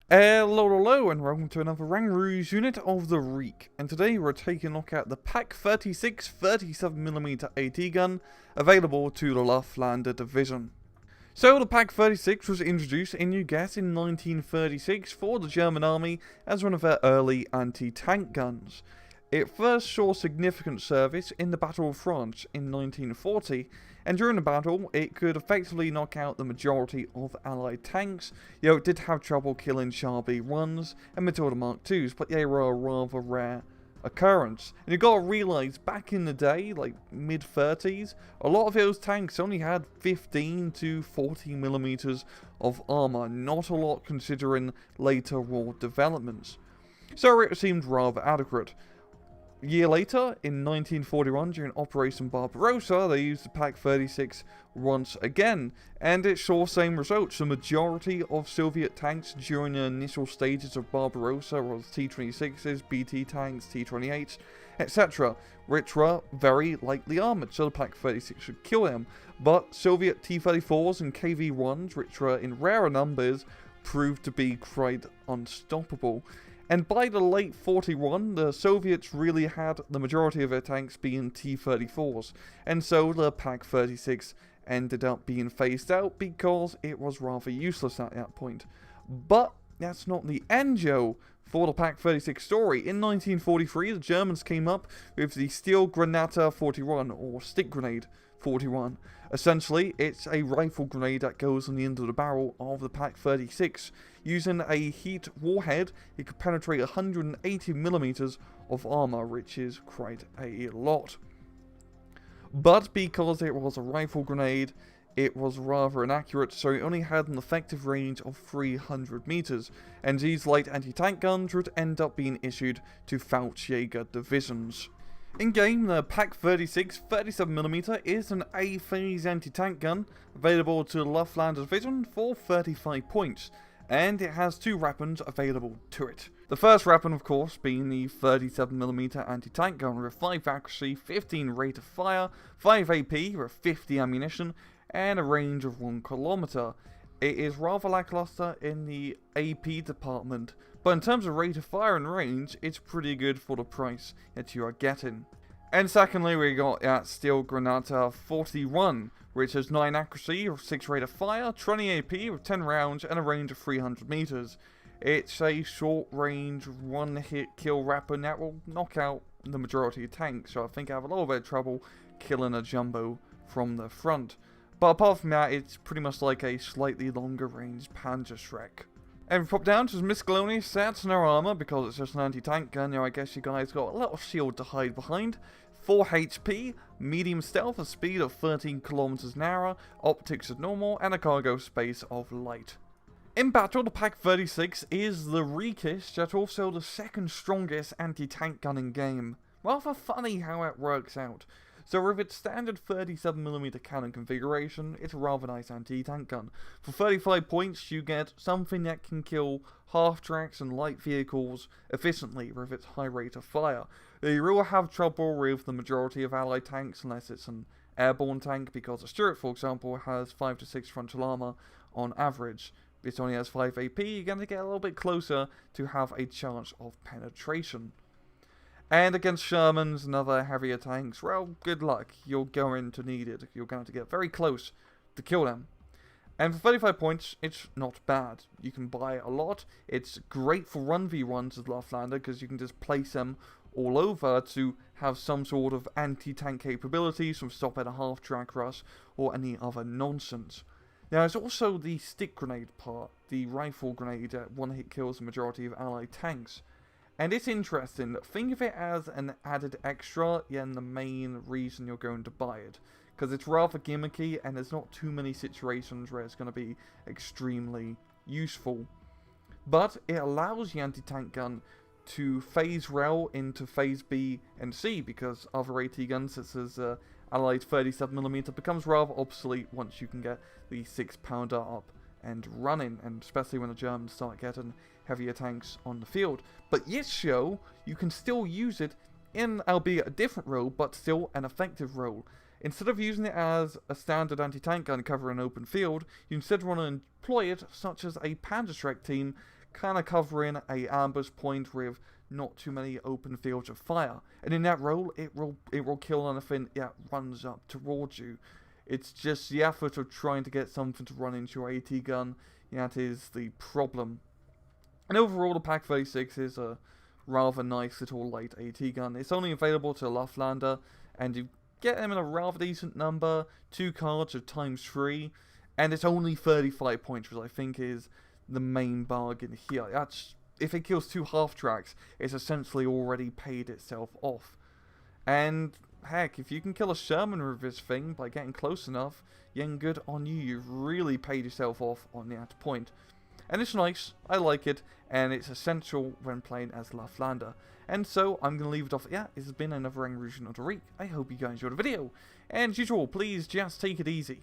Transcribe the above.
Hello, and welcome to another RANGROO's unit of the week. And today we're taking a look at the PAK 36 37mm AT gun available to the Luftlander division. So the PAK 36 was introduced, and you guess, in 1936 for the German army as one of their early anti-tank guns. It first saw significant service in the Battle of France in 1940, and during the battle, it could effectively knock out the majority of Allied tanks. It did have trouble killing Char B1s and Matilda Mark IIs, but they were a rather rare occurrence. And you gotta realise, back in the day, like mid-30s, a lot of those tanks only had 15 to 40 millimeters of armour, not a lot considering later war developments. So it seemed rather adequate. A year later, in 1941, during Operation Barbarossa, they used the PAK 36 once again, and it saw same results. The majority of Soviet tanks during the initial stages of Barbarossa was T-26s, BT tanks, T-28s, etc., which were very lightly armoured, so the PAK 36 should kill them. But Soviet T-34s and KV-1s, which were in rarer numbers, proved to be quite unstoppable. And by the late 41, the Soviets really had the majority of their tanks being T-34s, and so the PAK 36 ended up being phased out because it was rather useless at that point. But that's not the end, Joe, for the PAK 36 story. In 1943, the Germans came up with the Steel Granata 41, or Stick Grenade 41. Essentially, it's a rifle grenade that goes on the end of the barrel of the PAK 36. Using a heat warhead, it could penetrate 180 millimeters of armor, which is quite a lot. But because it was a rifle grenade, it was rather inaccurate, so it only had an effective range of 300 meters, and these light anti-tank guns would end up being issued to Fallschläger divisions. In game, the PAK 36 37mm is an A-phase anti-tank gun, available to the Luftlander division for 35 points, and it has two weapons available to it. The first weapon, of course, being the 37mm anti-tank gun with 5 accuracy, 15 rate of fire, 5 AP with 50 ammunition, and a range of 1 kilometer. It is rather lackluster in the AP department, but in terms of rate of fire and range, it's pretty good for the price that you are getting. And secondly, we got that Steel Granata 41, which has 9 accuracy, 6 rate of fire, 20 AP with 10 rounds, and a range of 300 meters. It's a short range, one-hit kill weapon that will knock out the majority of tanks, so I think I have a little bit of trouble killing a jumbo from the front. But apart from that, it's pretty much like a slightly longer range Panzerschreck. And we pop down to some miscellaneous stats, no armor, because it's just an anti-tank gun. I guess you guys got a little shield to hide behind. 4 HP, medium stealth, a speed of 13 kilometers an hour, optics of normal, and a cargo space of light. In battle, the PAK 36 is the weakest, yet also the second strongest anti-tank gun in game. Rather funny how it works out. So with its standard 37mm cannon configuration, it's a rather nice anti-tank gun. For 35 points, you get something that can kill half-tracks and light vehicles efficiently with its high rate of fire. You will have trouble with the majority of Allied tanks unless it's an airborne tank, because the Stuart, for example, has 5 to 6 frontal armor on average. If it only has 5 AP, you're going to get a little bit closer to have a chance of penetration. And against Shermans and other heavier tanks, well, good luck. You're going to need it. You're going to get very close to kill them. And for 35 points, it's not bad. You can buy a lot. It's great for 1v1s as Luftlander, because you can just place them all over to have some sort of anti-tank capabilities from stop at a half-track rush or any other nonsense. Now, there's also the stick grenade part, the rifle grenade that one-hit kills the majority of Allied tanks. And it's interesting. Think of it as an added extra, and the main reason you're going to buy it. Because it's rather gimmicky, and there's not too many situations where it's going to be extremely useful. But it allows the anti-tank gun to phase well into phase B and C, because other AT guns such as Allied 37mm becomes rather obsolete once you can get the 6-pounder up and running, and especially when the Germans start getting heavier tanks on the field. But yes, show, you can still use it in, albeit a different role, but still an effective role. Instead of using it as a standard anti-tank gun covering an open field, you instead want to employ it such as a Panzerschreck team kind of covering a ambush point with not too many open fields of fire. And in that role, it will kill anything that runs up towards you. It's just the effort of trying to get something to run into your AT gun that is the problem. And overall, the PAK 36 is a rather nice little light AT gun. It's only available to Loftlander, and you get them in a rather decent number, 2 cards of ×3, and it's only 35 points, which I think is the main bargain here. That's, if it kills 2 half-tracks, it's essentially already paid itself off. And heck, if you can kill a Sherman with this thing by getting close enough, then good on you. You've really paid yourself off on that point. And it's nice, I like it, and it's essential when playing as Loftlander. And so, I'm going to leave it off at that. This has been another RANGROO of the week. I hope you guys enjoyed the video. And as usual, please just take it easy.